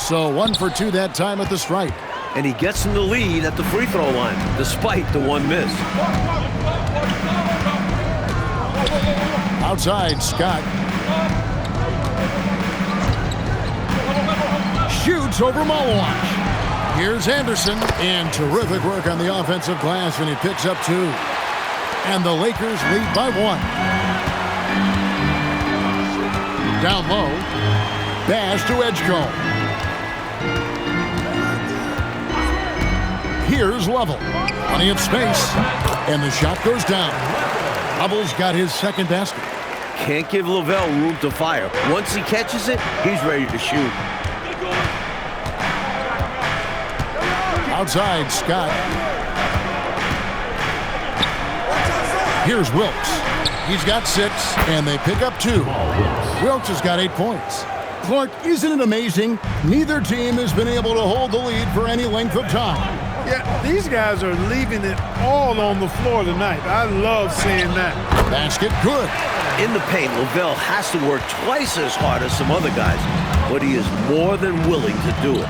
So 1 for 2 that time at the stripe. And he gets in the lead at the free throw line, despite the one miss. Outside, Scott. Shoots over Malawach. Here's Anderson, and terrific work on the offensive glass, and he picks up 2. And the Lakers lead by 1. Down low, Bass to Edgecombe. Here's Level. Plenty of space, and the shot goes down. Hubble's got his second basket. Can't give Lavelle room to fire. Once he catches it, he's ready to shoot. Outside, Scott. Here's Wilkes. He's got 6, and they pick up 2. Wilkes has got 8 points. Clark, isn't it amazing? Neither team has been able to hold the lead for any length of time. Yeah, these guys are leaving it all on the floor tonight. I love seeing that. Basket good. In the paint, Lavelle has to work twice as hard as some other guys, but he is more than willing to do it.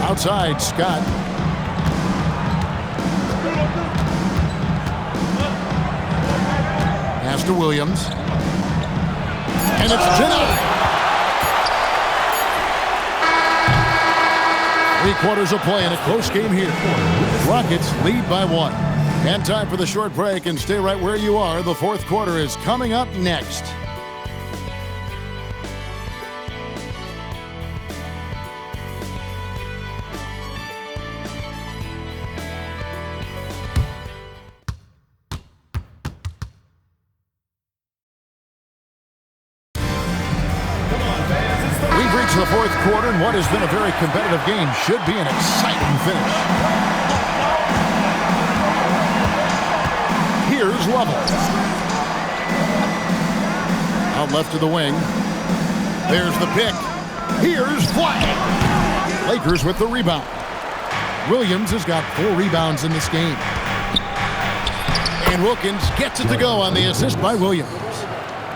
Outside, Scott. Pass to Williams. And it's denied. 3 quarters of play in a close game here. Rockets lead by 1. And time for the short break, and stay right where you are. The fourth quarter is coming up next. We've reached the fourth quarter, and what has been a very competitive game should be an exciting finish. Here's Level. Out left to the wing. There's the pick. Here's Flag. Lakers with the rebound. Williams has got 4 rebounds in this game. And Wilkins gets it to go on the assist by Williams.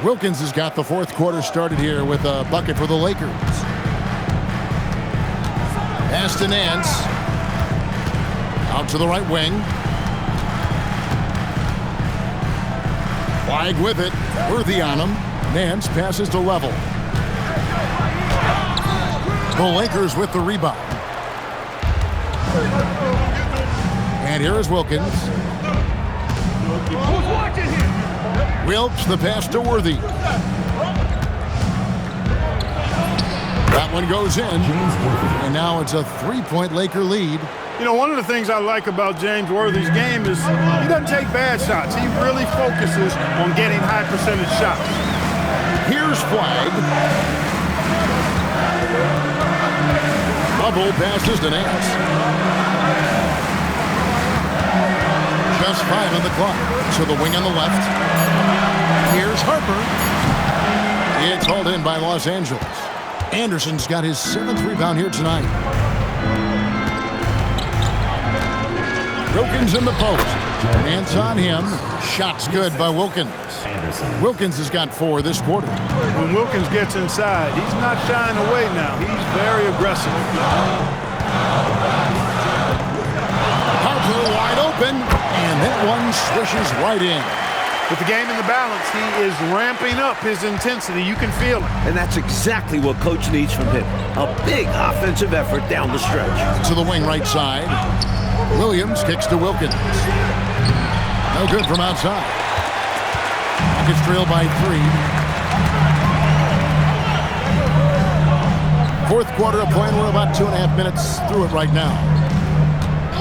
Wilkins has got the fourth quarter started here with a bucket for the Lakers. Pass to Nance. Out to the right wing. Flag with it. Worthy on him. Nance passes to Level. The Lakers with the rebound. And here is Wilkins. Wilkes the pass to Worthy. That one goes in. And now it's a 3-point Laker lead. You know, one of the things I like about James Worthy's game is he doesn't take bad shots. He really focuses on getting high percentage shots. Here's Flag. Bubble passes to Nance. Just 5 on the clock. To the wing on the left. Here's Harper. It's hauled in by Los Angeles. Anderson's got his 7th rebound here tonight. Wilkins in the post. Nance on him. Shot's good by Wilkins. Wilkins has got 4 this quarter. When Wilkins gets inside, he's not shying away now. He's very aggressive. Harper wide open, and that one swishes right in. With the game in the balance, he is ramping up his intensity. You can feel it. And that's exactly what Coach needs from him. A big offensive effort down the stretch. To the wing right side. Williams kicks to Wilkins. No good from outside. Rockets trail by 3. Fourth quarter of play, and we're about 2.5 minutes through it right now.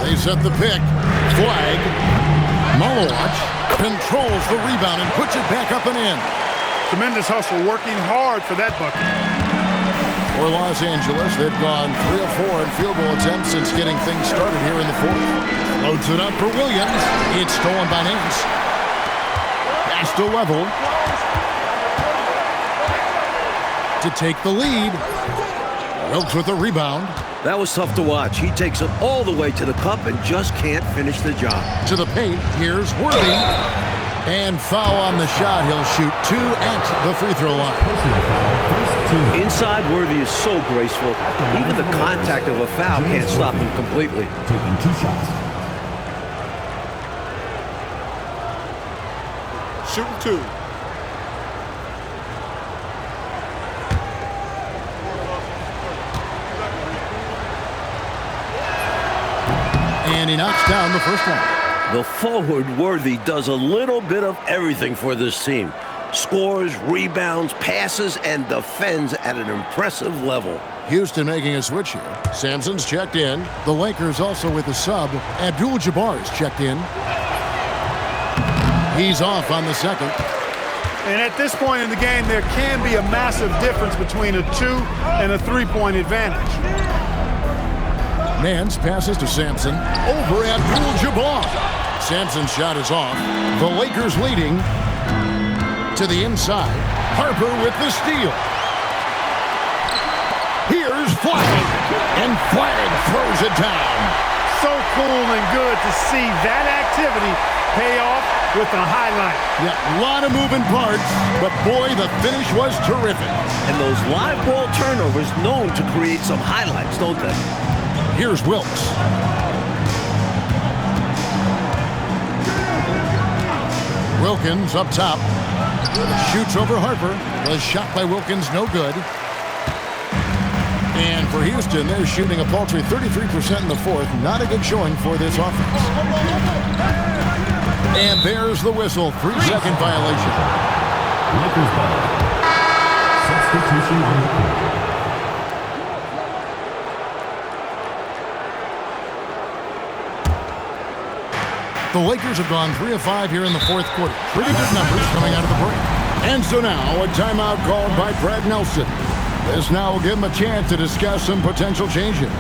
They set the pick. Flag. Malawach controls the rebound and puts it back up and in. Tremendous hustle, working hard for that bucket. For Los Angeles, they've gone 3 of 4 in field goal attempts since getting things started here in the fourth. Loads it up for Williams. It's stolen by Nance. Pass to Level. To take the lead. Wilkes with the rebound. That was tough to watch. He takes it all the way to the cup and just can't finish the job. To the paint, here's Worthy. And foul on the shot. He'll shoot 2 at the free throw line. Inside, Worthy is so graceful. Even the contact of a foul can't stop him completely. Taking 2 shots. Shooting 2. And he knocks down the first one. The forward Worthy does a little bit of everything for this team. Scores, rebounds, passes, and defends at an impressive level. Houston making a switch here. Sampson's checked in. The Lakers also with a sub. Abdul-Jabbar is checked in. He's off on the second. And at this point in the game, there can be a massive difference between a 2 and a 3-point advantage. Nance passes to Sampson. Over Abdul-Jabbar. Sampson's shot is off. The Lakers leading to the inside. Harper with the steal. Here's Flagg. And Flagg throws it down. So cool and good to see that activity pay off with a highlight. Yeah, a lot of moving parts, but boy, the finish was terrific. And those live ball turnovers known to create some highlights, don't they? Here's Wilkes. Wilkins up top. Shoots over Harper. The shot by Wilkins, no good. And for Houston, they're shooting a paltry 33% in the fourth. Not a good showing for this offense. And there's the whistle. 3-second violation. Lakers ball. Substitution on the court. The Lakers have gone 3 of 5 here in the fourth quarter. Pretty good numbers coming out of the break. And so now, a timeout called by Brad Nelson. This now will give him a chance to discuss some potential changes.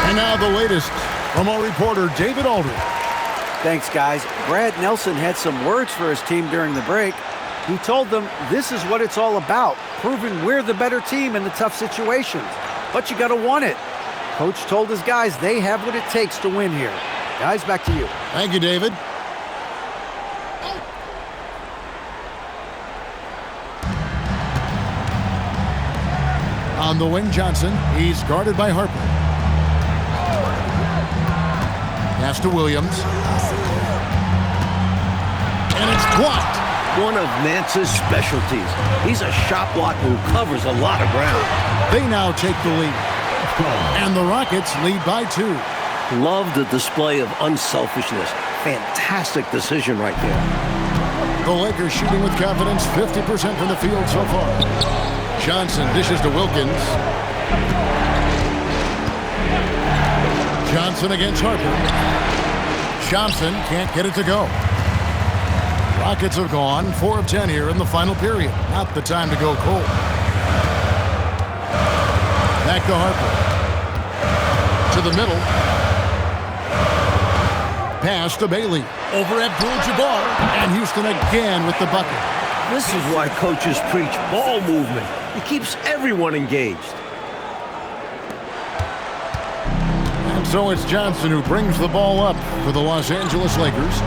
And now the latest from our reporter, David Aldridge. Thanks, guys. Brad Nelson had some words for his team during the break. He told them this is what it's all about, proving we're the better team in the tough situations. But you got to want it. Coach told his guys they have what it takes to win here. Guys, back to you. Thank you, David. On the wing, Johnson. He's guarded by Harper. Pass to Williams. And it's blocked. One of Nance's specialties. He's a shot blocker who covers a lot of ground. They now take the lead. And the Rockets lead by 2. Love the display of unselfishness. Fantastic decision right there. The Lakers shooting with confidence, 50% from the field so far. Johnson dishes to Wilkins. Johnson against Harper. Johnson can't get it to go. Rockets have gone 4 of 10 here in the final period. Not the time to go cold. Back to Harper. To the middle. Pass to Bailey. Over Abdul-Jabbar. And Houston again with the bucket. This is why coaches preach ball movement. It keeps everyone engaged. And so it's Johnson who brings the ball up for the Los Angeles Lakers.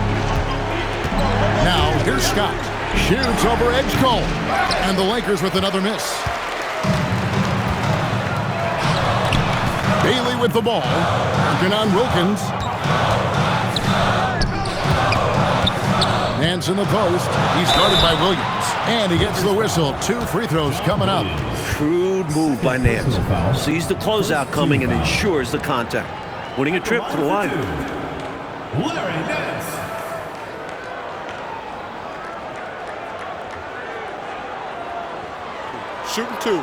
Now, here's Scott. Shoots over Edgecombe. And the Lakers with another miss. Bailey with the ball. Working on Wilkins. Nance in the post. He's guarded by Williams. And he gets the whistle. 2 free throws coming up. Shrewd move by Nance. Sees the closeout coming and ensures the contact. Winning a trip to the line. Larry Nance. Shooting 2.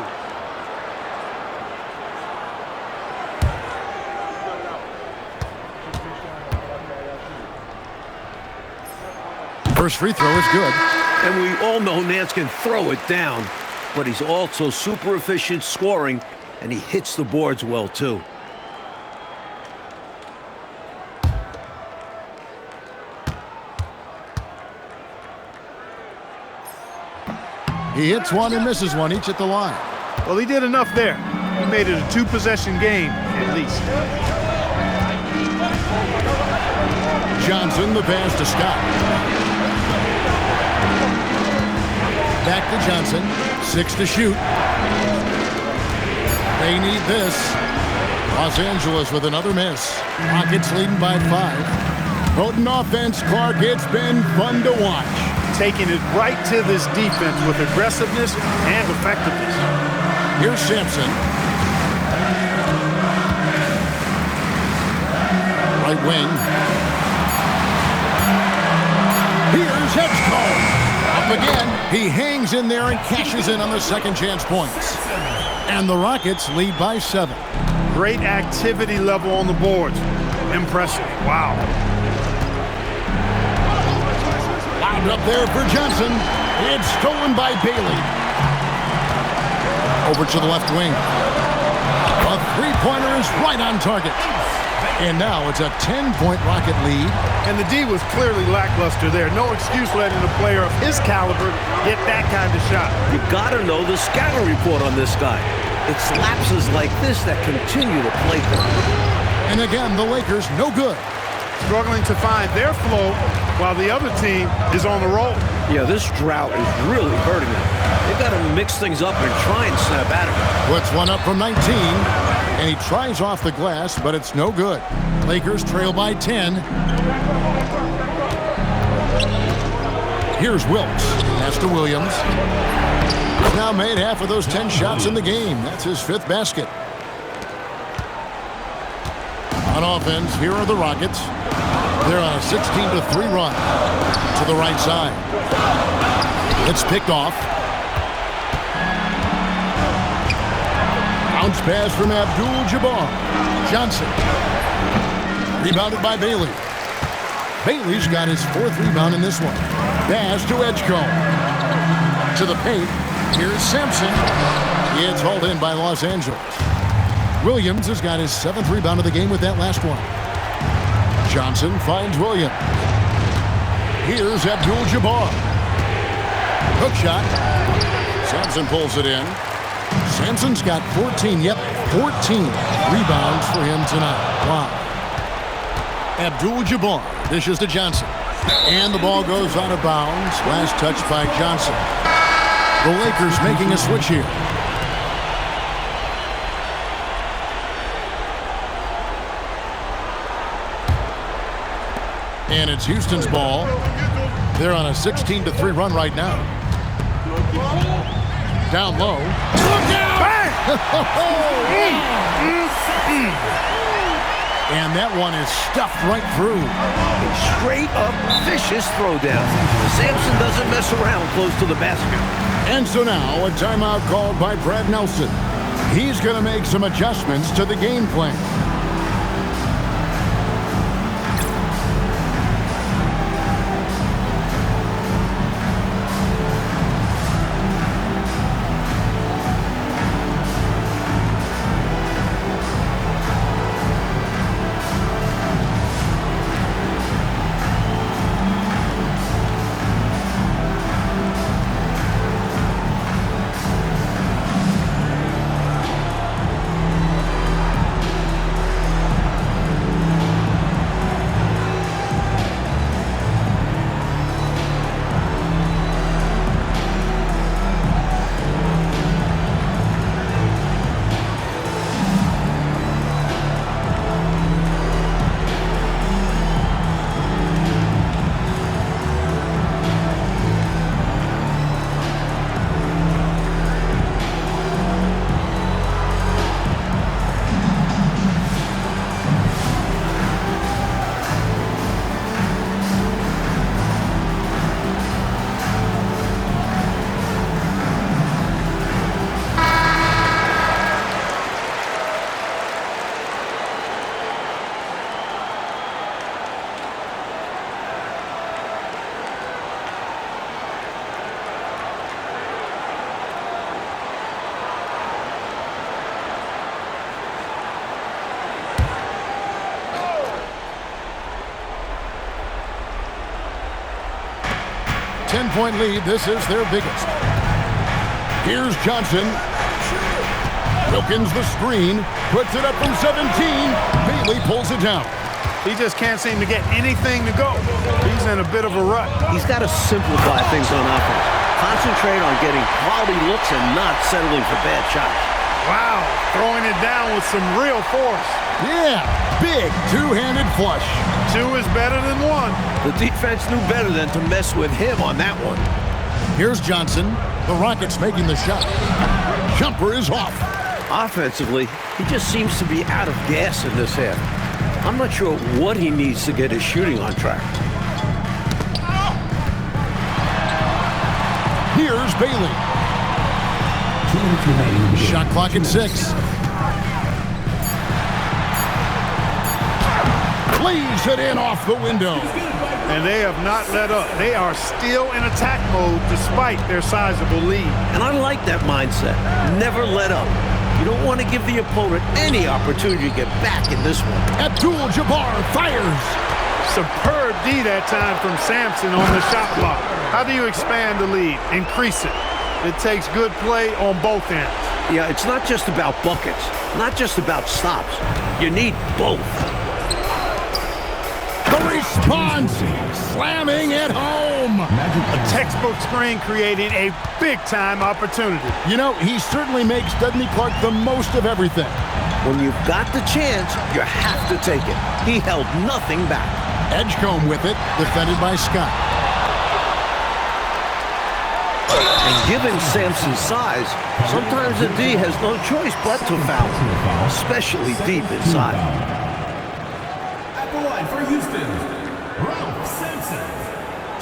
First free throw is good. And we all know Nance can throw it down, but he's also super efficient scoring, and he hits the boards well, too. He hits one and misses one, each at the line. Well, he did enough there. He made it a two-possession game, at least. Johnson, the pass to Scott. Back to Johnson. 6 to shoot. They need this. Los Angeles with another miss. Rockets leading by 5. Potent offense, Clark. It's been fun to watch. Taking it right to this defense with aggressiveness and effectiveness. Here's Sampson. Right wing. Here's Edgecombe. Up again. He hangs in there and cashes in on the second chance points. And the Rockets lead by 7. Great activity level on the boards. Impressive. Wow. Loud up there for Johnson. It's stolen by Bailey. Over to the left wing. A three-pointer is right on target. And now it's a 10-point Rocket lead. And the D was clearly lackluster there. No excuse letting a player of his caliber get that kind of shot. You gotta know the scouting report on this guy. It's lapses like this that continue to plague them. And again, the Lakers no good. Struggling to find their flow while the other team is on the roll. Yeah, this drought is really hurting them. They've got to mix things up and try and snap out of it. Puts one up from 19, and he tries off the glass, but it's no good. Lakers trail by 10. Here's Wilkes. Pass to Williams. He's now made half of those 10 shots in the game. That's his 5th basket. On offense, here are the Rockets. They're on a 16-3 run to the right side. It's picked off. Bounce pass from Abdul-Jabbar. Johnson. Rebounded by Bailey. Bailey's got his 4th rebound in this one. Pass to Edgecombe. To the paint. Here's Sampson. It's hauled in by Los Angeles. Williams has got his 7th rebound of the game with that last one. Johnson finds Williams. Here's Abdul-Jabbar. Hook shot. Sampson pulls it in. Sampson's got 14 rebounds for him tonight. Wow. Abdul-Jabbar dishes to Johnson. And the ball goes out of bounds. Last touch by Johnson. The Lakers making a switch here. And it's Houston's ball. They're on a 16-3 run right now. Down low. Look out! And that one is stuffed right through. A straight up vicious throwdown. Sampson doesn't mess around close to the basket. And so now a timeout called by Brad Nelson. He's going to make some adjustments to the game plan. 10-point lead. This is their biggest. Here's Johnson. Wilkins the screen. Puts it up from 17. Bailey pulls it down. He just can't seem to get anything to go. He's in a bit of a rut. He's got to simplify things on offense. Concentrate on getting quality looks and not settling for bad shots. Wow, throwing it down with some real force. Yeah, big two-handed flush. 2 is better than 1. The defense knew better than to mess with him on that one. Here's Johnson. The Rockets making the shot. Jumper is off. Offensively, he just seems to be out of gas in this half. I'm not sure what he needs to get his shooting on track. Here's Bailey. 2 minutes remaining. Shot clock at 6. Lays it in off the window. And they have not let up. They are still in attack mode despite their sizable lead. And I like that mindset. Never let up. You don't want to give the opponent any opportunity to get back in this one. Abdul-Jabbar fires. Superb D that time from Sampson on the shot block. How do you expand the lead? Increase it. It takes good play on both ends. Yeah, it's not just about buckets, not just about stops. You need both. The response, slamming it home. A textbook screen creating a big-time opportunity. You know, he certainly makes Dudley Clark the most of everything. When you've got the chance, you have to take it. He held nothing back. Edgecombe with it, defended by Scott. And given Sampson's size, sometimes the D has no choice but to foul, especially deep inside. At the line for Houston, Ralph Sampson.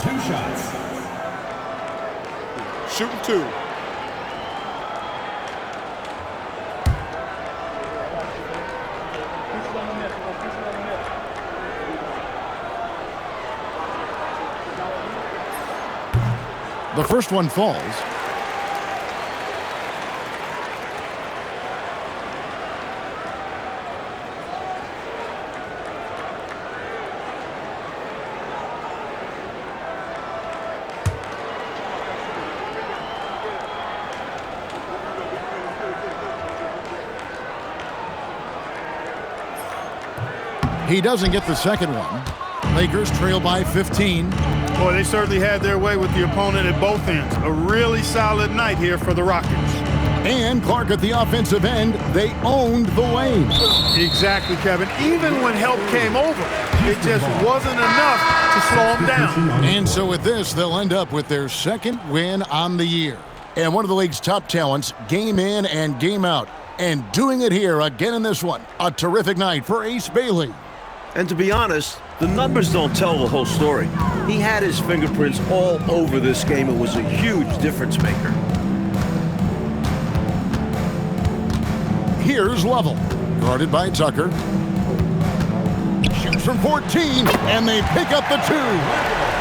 2 shots. Shooting 2. The first one falls. He doesn't get the second one. Lakers trail by 15. Boy, they certainly had their way with the opponent at both ends. A really solid night here for the Rockets. And Clark at the offensive end, they owned the lane. Exactly, Kevin. Even when help came over, it just wasn't enough to slow them down. And so with this, they'll end up with their second win on the year. And one of the league's top talents, game in and game out. And doing it here again in this one. A terrific night for Ace Bailey. And to be honest, the numbers don't tell the whole story. He had his fingerprints all over this game. It was a huge difference maker. Here's Lovell, guarded by Tucker. Shoots from 14, and they pick up the 2.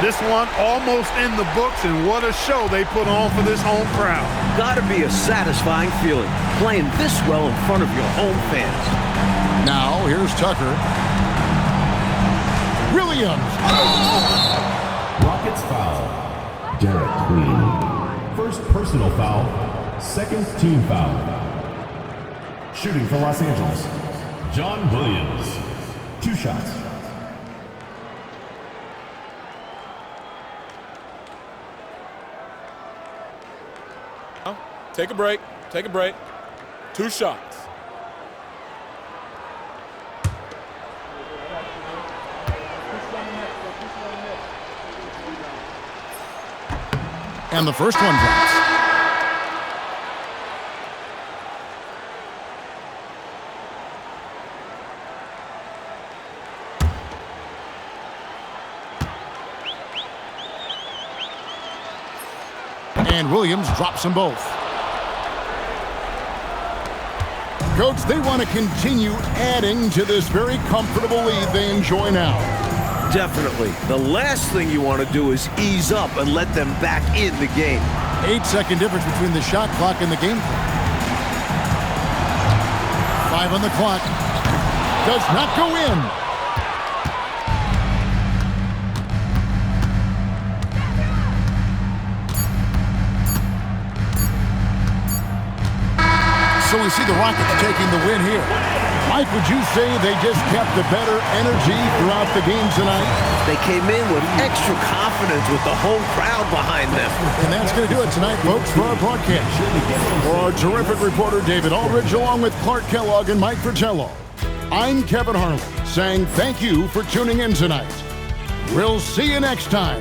This one almost in the books, and what a show they put on for this home crowd. Gotta be a satisfying feeling, playing this well in front of your home fans. Now, here's Tucker. Williams. Rockets foul. Derek Queen. First personal foul. Second team foul. Shooting for Los Angeles, John Williams. 2 shots. Take a break. Take a break. 2 shots. And the first one drops. And Williams drops them both. Coach, they want to continue adding to this very comfortable lead they enjoy now. Definitely. The last thing you want to do is ease up and let them back in the game. 8-second difference between the shot clock and the game clock. 5 on the clock. Does not go in. So we see the Rockets taking the win here. Mike, would you say they just kept the better energy throughout the game tonight? They came in with extra confidence with the home crowd behind them. And that's going to do it tonight, folks, for our broadcast. For our terrific reporter, David Aldridge, along with Clark Kellogg and Mike Fratello, I'm Kevin Harlan, saying thank you for tuning in tonight. We'll see you next time